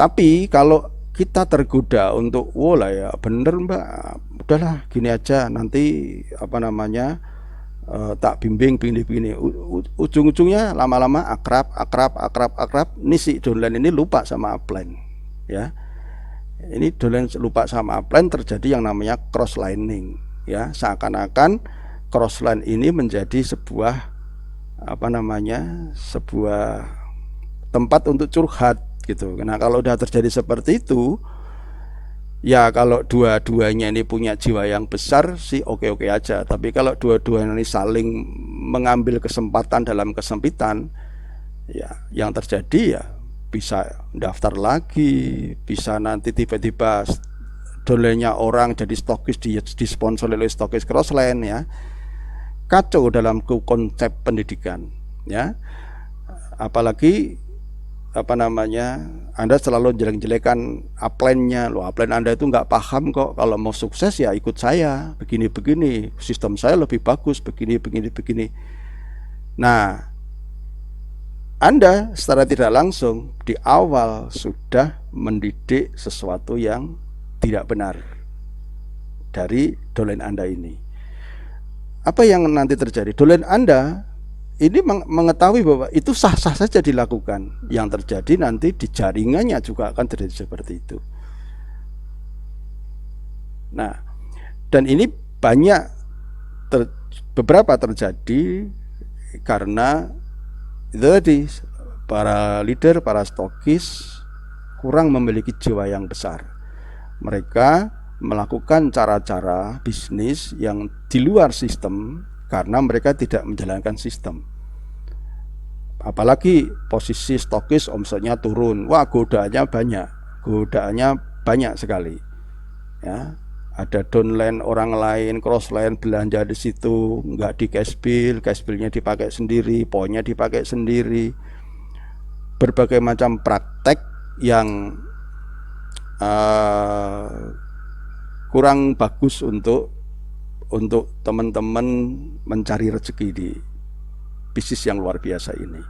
Tapi kalau kita tergoda untuk, "Oh lah ya bener Mbak, udahlah gini aja nanti apa namanya tak bimbing begini-begini." Ujung-ujungnya lama-lama akrab. Ini si downline ini lupa sama upline, ya. Ini downline lupa sama upline, terjadi yang namanya cross lining, ya. Seakan-akan cross line ini menjadi sebuah apa namanya sebuah tempat untuk curhat gitu. Nah kalau udah terjadi seperti itu, ya kalau dua-duanya ini punya jiwa yang besar sih oke-oke aja. Tapi kalau dua-duanya ini saling mengambil kesempatan dalam kesempitan, ya yang terjadi ya bisa daftar lagi, bisa nanti tiba-tiba dolarnya orang jadi stokis disponsori oleh stokis crossline, ya. Kacau dalam konsep pendidikan, ya. Apalagi apa namanya Anda selalu jelek-jelekan upline-nya, loh upline Anda itu nggak paham kok, kalau mau sukses ya ikut saya, begini-begini, sistem saya lebih bagus, begini. Nah, Anda secara tidak langsung di awal sudah mendidik sesuatu yang tidak benar dari domain Anda ini. Apa yang nanti terjadi? Domain Anda ini mengetahui bahwa itu sah-sah saja dilakukan. Yang terjadi nanti di jaringannya juga akan terjadi seperti itu. Nah, dan ini banyak beberapa terjadi karena itu tadi, para leader, para stokis kurang memiliki jiwa yang besar. Mereka melakukan cara-cara bisnis yang di luar sistem karena mereka tidak menjalankan sistem. Apalagi posisi stokis omsetnya turun, wah godaannya banyak sekali, ya. Ada downline orang lain, crossline belanja di situ, nggak di cash billnya dipakai sendiri, poinnya dipakai sendiri, berbagai macam praktek yang kurang bagus untuk teman-teman mencari rezeki di bisnis yang luar biasa ini,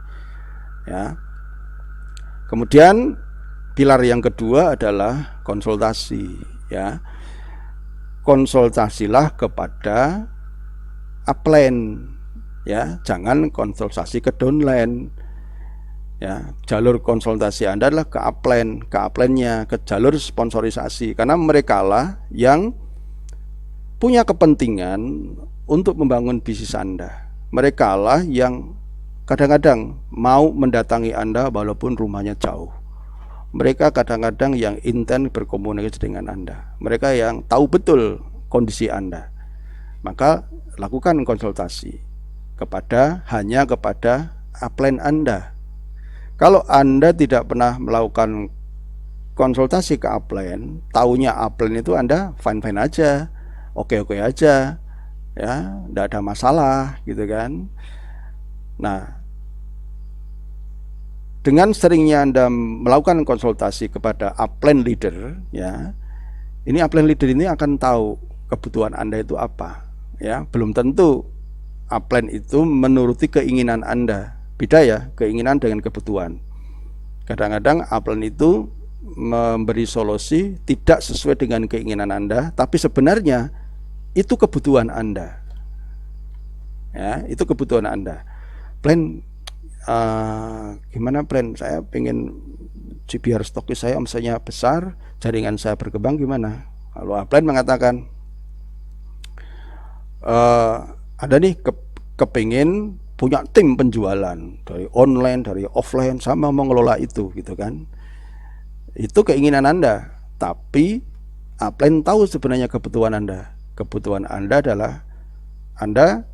ya. Kemudian pilar yang kedua adalah konsultasi, ya. Konsultasilah kepada upline, ya, jangan konsultasi ke downline, ya. Jalur konsultasi Anda adalah ke upline-nya, ke jalur sponsorisasi, karena mereka lah yang punya kepentingan untuk membangun bisnis Anda. Mereka lah yang kadang-kadang mau mendatangi Anda walaupun rumahnya jauh. Mereka kadang-kadang yang intens berkomunikasi dengan Anda. Mereka yang tahu betul kondisi Anda. Maka lakukan konsultasi hanya kepada upline Anda. Kalau Anda tidak pernah melakukan konsultasi ke upline, taunya upline itu Anda fine-fine aja, oke-oke aja, ya, tidak ada masalah gitu kan. Nah, dengan seringnya Anda melakukan konsultasi kepada upline leader, ya, ini upline leader ini akan tahu kebutuhan Anda itu apa, ya. Belum tentu upline itu menuruti keinginan Anda, beda ya, keinginan dengan kebutuhan. Kadang-kadang upline itu memberi solusi tidak sesuai dengan keinginan Anda, tapi sebenarnya itu kebutuhan Anda, ya, itu kebutuhan Anda. Plan gimana plan? Saya pengen biar stokis saya omsetnya besar, jaringan saya berkembang, gimana? Lalu upline mengatakan, ada nih kepingin punya tim penjualan dari online, dari offline, sama mengelola itu, gitu kan? Itu keinginan Anda, tapi upline tahu sebenarnya kebutuhan Anda. Kebutuhan Anda adalah Anda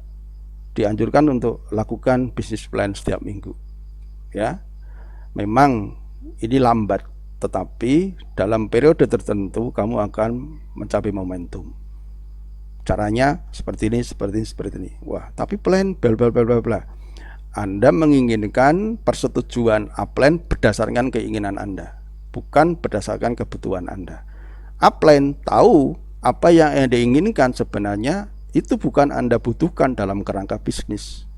dianjurkan untuk lakukan bisnis plan setiap minggu, ya. Memang ini lambat, tetapi dalam periode tertentu kamu akan mencapai momentum. Caranya seperti ini. Wah, tapi plan bla bla bla bla. Anda menginginkan persetujuan upline berdasarkan keinginan Anda, bukan berdasarkan kebutuhan Anda. Upline tahu apa yang Anda inginkan sebenarnya itu bukan Anda butuhkan dalam kerangka bisnis.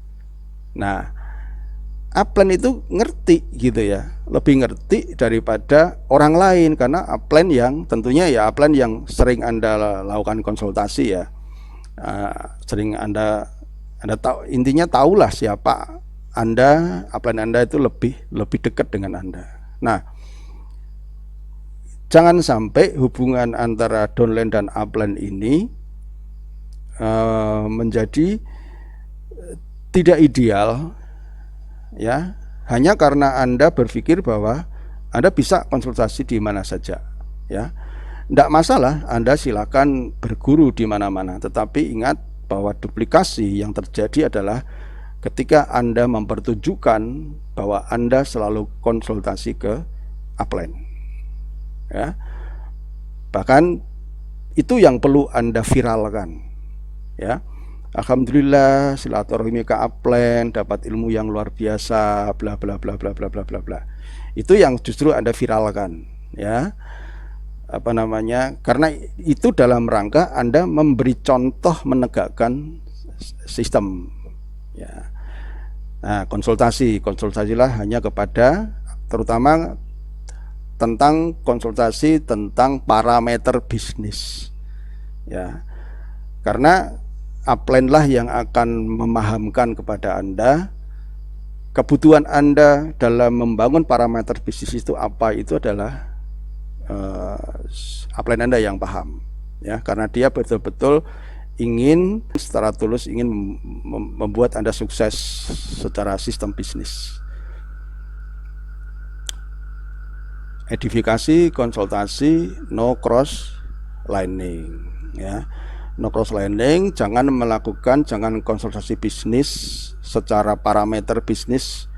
Nah, upline itu ngerti gitu ya, lebih ngerti daripada orang lain, karena upline yang tentunya ya upline yang sering Anda lakukan konsultasi ya, sering Anda tahu, intinya tahulah siapa Anda, upline Anda itu lebih dekat dengan Anda. Nah, jangan sampai hubungan antara downline dan upline ini menjadi tidak ideal ya, hanya karena Anda berpikir bahwa Anda bisa konsultasi di mana saja ya. Tidak masalah, Anda silakan berguru di mana-mana, tetapi ingat bahwa duplikasi yang terjadi adalah ketika Anda mempertunjukkan bahwa Anda selalu konsultasi ke upline ya. Bahkan itu yang perlu Anda viralkan ya. Alhamdulillah silaturahmi ke upline, dapat ilmu yang luar biasa, bla bla bla bla bla bla bla bla. Itu yang justru Anda viralkan ya. Apa namanya? Karena itu dalam rangka Anda memberi contoh menegakkan sistem ya. Nah, konsultasilah hanya kepada, terutama tentang konsultasi tentang parameter bisnis ya. Karena upline lah yang akan memahamkan kepada Anda kebutuhan Anda dalam membangun parameter bisnis itu apa, itu adalah upline Anda yang paham ya, karena dia betul-betul ingin secara tulus ingin membuat Anda sukses secara sistem bisnis. Edifikasi, konsultasi, no cross lining ya. No cross lining, jangan konsultasi bisnis secara parameter bisnis,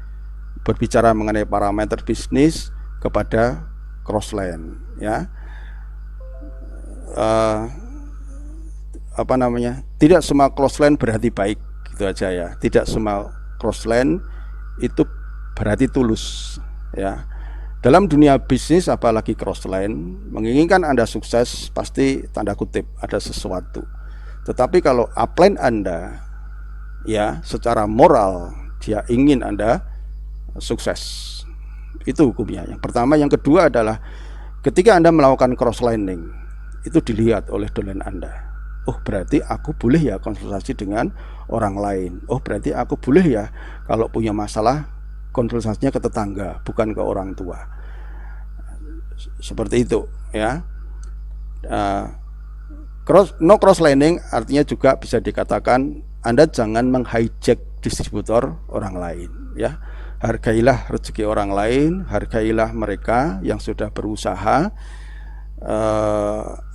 berbicara mengenai parameter bisnis kepada crossline ya. Apa namanya? Tidak semua crossline berarti baik, gitu aja ya. Tidak semua crossline itu berarti tulus ya. Dalam dunia bisnis apalagi crossline, menginginkan Anda sukses pasti tanda kutip ada sesuatu. Tetapi kalau upline Anda ya secara moral dia ingin Anda sukses, itu hukumnya. Yang pertama. Yang kedua adalah ketika Anda melakukan crosslining, itu dilihat oleh downline Anda. Oh, berarti aku boleh ya konsultasi dengan orang lain. Oh, berarti aku boleh ya kalau punya masalah konsultasinya ke tetangga, bukan ke orang tua. Seperti itu ya. No crosslining artinya juga bisa dikatakan Anda jangan menghijack distributor orang lain ya. Hargailah rezeki orang lain, hargailah mereka yang sudah berusaha.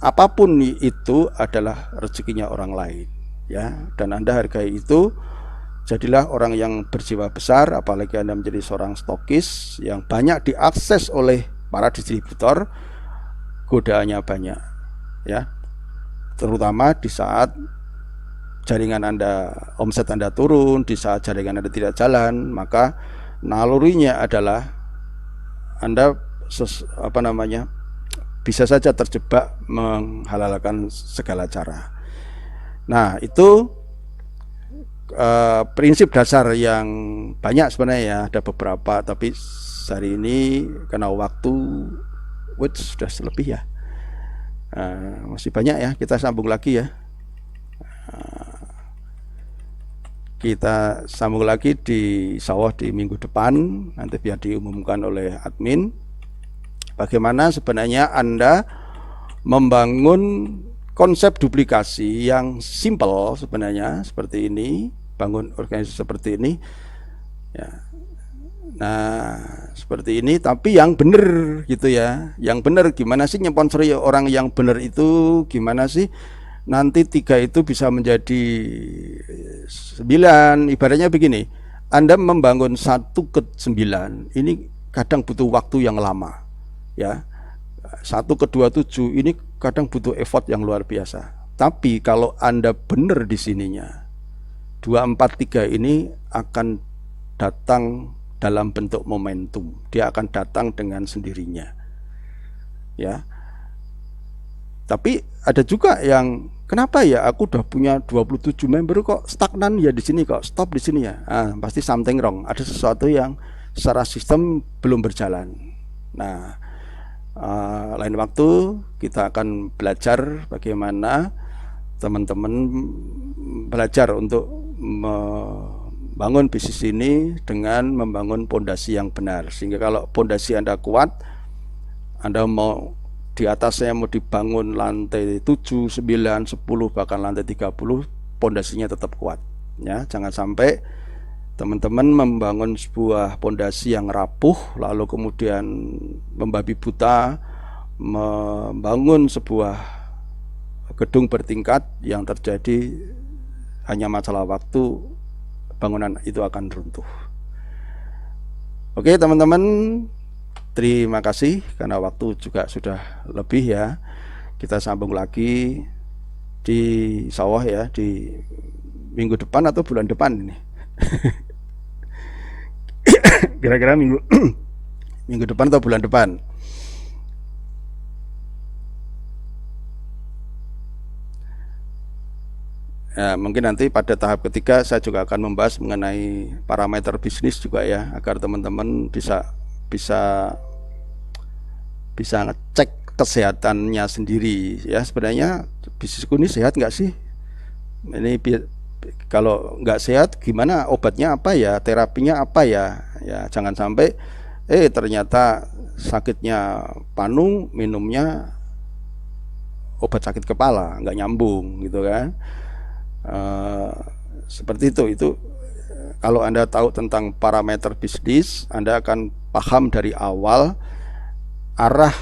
Apapun itu adalah rezekinya orang lain ya, dan Anda hargai itu. Jadilah orang yang berjiwa besar, apalagi Anda menjadi seorang stokis yang banyak diakses oleh para distributor. Godaannya banyak ya, terutama di saat jaringan Anda, omset Anda turun, di saat jaringan Anda tidak jalan, maka nalurinya adalah Anda bisa saja terjebak menghalalkan segala cara. Nah, itu prinsip dasar yang banyak sebenarnya ya, ada beberapa, tapi hari ini karena waktu sudah lebih ya, masih banyak ya, kita sambung lagi ya. Kita sambung lagi di sawah di minggu depan, nanti biar diumumkan oleh admin bagaimana sebenarnya Anda membangun konsep duplikasi yang simple sebenarnya seperti ini, bangun organisasi seperti ini ya. Nah, seperti ini tapi yang benar gitu ya. Yang benar gimana sih nyponsori orang yang benar itu, gimana sih nanti 3 itu bisa menjadi 9. Ibaratnya begini, Anda membangun 1 ke 9 ini kadang butuh waktu yang lama ya. 1 ke 27 ini kadang butuh effort yang luar biasa. Tapi kalau Anda benar di sininya, 2, 4, 3 ini akan datang dalam bentuk momentum. Dia akan datang dengan sendirinya ya. Tapi ada juga yang kenapa ya aku udah punya 27 member kok stagnan ya di sini, kok stop di sini ya. Pasti something wrong, ada sesuatu yang secara sistem belum berjalan. Nah, lain waktu kita akan belajar bagaimana teman-teman belajar untuk membangun bisnis ini dengan membangun pondasi yang benar, sehingga kalau pondasi Anda kuat, Anda mau di atasnya mau dibangun lantai 7, 9, 10, bahkan lantai 30, pondasinya tetap kuat ya. Jangan sampai teman-teman membangun sebuah pondasi yang rapuh lalu kemudian membabi buta membangun sebuah gedung bertingkat, yang terjadi hanya masalah waktu, bangunan itu akan runtuh. Oke teman-teman, terima kasih karena waktu juga sudah lebih ya. Kita sambung lagi di sawah ya, di minggu depan atau bulan depan ini. Kira-kira minggu depan atau bulan depan. Ya, mungkin nanti pada tahap ketiga saya juga akan membahas mengenai parameter bisnis juga ya, agar teman-teman bisa ngecek kesehatannya sendiri ya. Sebenarnya bisnisku ini sehat nggak sih? Ini kalau nggak sehat gimana, obatnya apa ya, terapinya apa ya? Ya jangan sampai ternyata sakitnya panu, minumnya obat sakit kepala, nggak nyambung gitu kan. Seperti itu kalau Anda tahu tentang parameter bisnis, Anda akan paham dari awal arah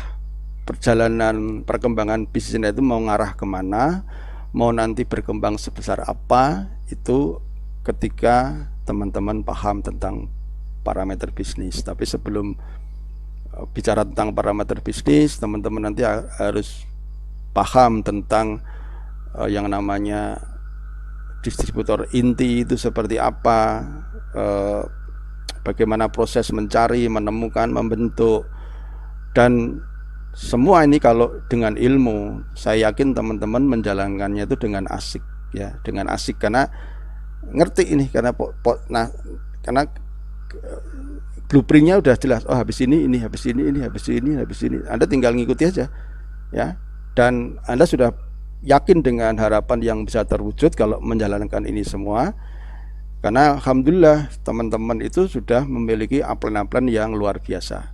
perjalanan perkembangan bisnisnya itu mau ngarah kemana, mau nanti berkembang sebesar apa. Itu ketika teman-teman paham tentang parameter bisnis. Tapi sebelum bicara tentang parameter bisnis, teman-teman nanti harus paham tentang yang namanya distributor inti itu seperti apa, bagaimana proses mencari, menemukan, membentuk, dan semua ini kalau dengan ilmu, saya yakin teman-teman menjalankannya itu dengan asik ya, dengan asik karena ngerti ini, karena blueprintnya udah jelas. Oh habis ini habis ini habis ini. Anda tinggal ngikuti aja ya, dan Anda sudah yakin dengan harapan yang bisa terwujud kalau menjalankan ini semua. Karena alhamdulillah teman-teman itu sudah memiliki upline yang luar biasa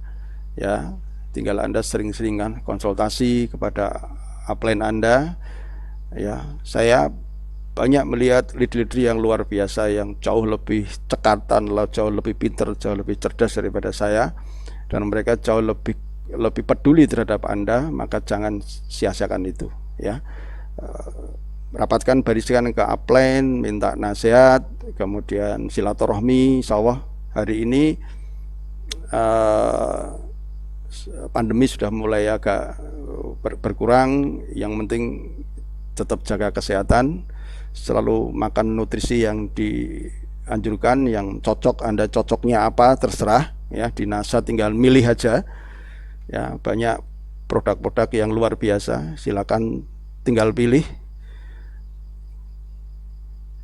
ya. Tinggal Anda sering-seringan konsultasi kepada upline Anda ya. Saya banyak melihat leader-leader yang luar biasa, yang jauh lebih cekatan, jauh lebih pintar, jauh lebih cerdas daripada saya, dan mereka jauh lebih peduli terhadap Anda. Maka jangan sia-siakan itu ya. Rapatkan barisan ke upline, minta nasihat, kemudian silaturahmi. Insyaallah hari ini pandemi sudah mulai agak berkurang. Yang penting tetap jaga kesehatan, selalu makan nutrisi yang dianjurkan, yang cocok. Anda cocoknya apa terserah ya, di NASA tinggal milih aja ya. Banyak produk-produk yang luar biasa, silakan tinggal pilih.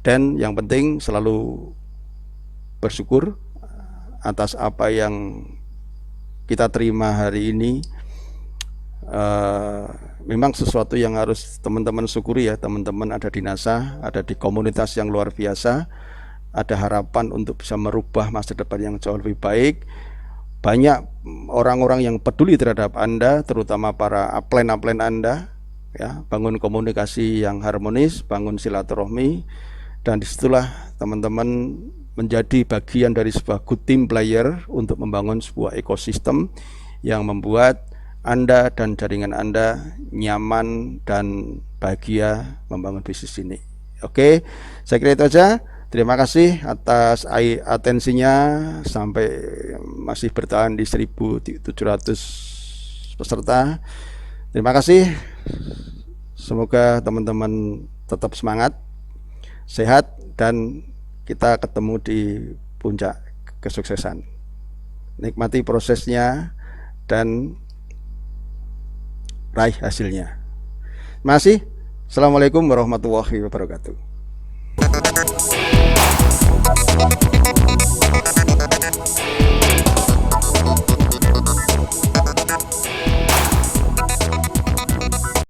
Dan yang penting selalu bersyukur atas apa yang kita terima hari ini. Memang sesuatu yang harus teman-teman syukuri ya. Teman-teman ada di NASA, ada di komunitas yang luar biasa, ada harapan untuk bisa merubah masa depan yang jauh lebih baik. Banyak orang-orang yang peduli terhadap Anda, terutama para upline Anda ya. Bangun komunikasi yang harmonis, bangun silaturahmi, dan disitulah teman-teman menjadi bagian dari sebuah good team player untuk membangun sebuah ekosistem yang membuat Anda dan jaringan Anda nyaman dan bahagia membangun bisnis ini. Oke, saya kira itu aja. Terima kasih atas atensinya, sampai masih bertahan di 1.700 peserta. Terima kasih. Semoga teman-teman tetap semangat, sehat, dan kita ketemu di puncak kesuksesan. Nikmati prosesnya dan raih hasilnya. Terima kasih. Assalamualaikum warahmatullahi wabarakatuh.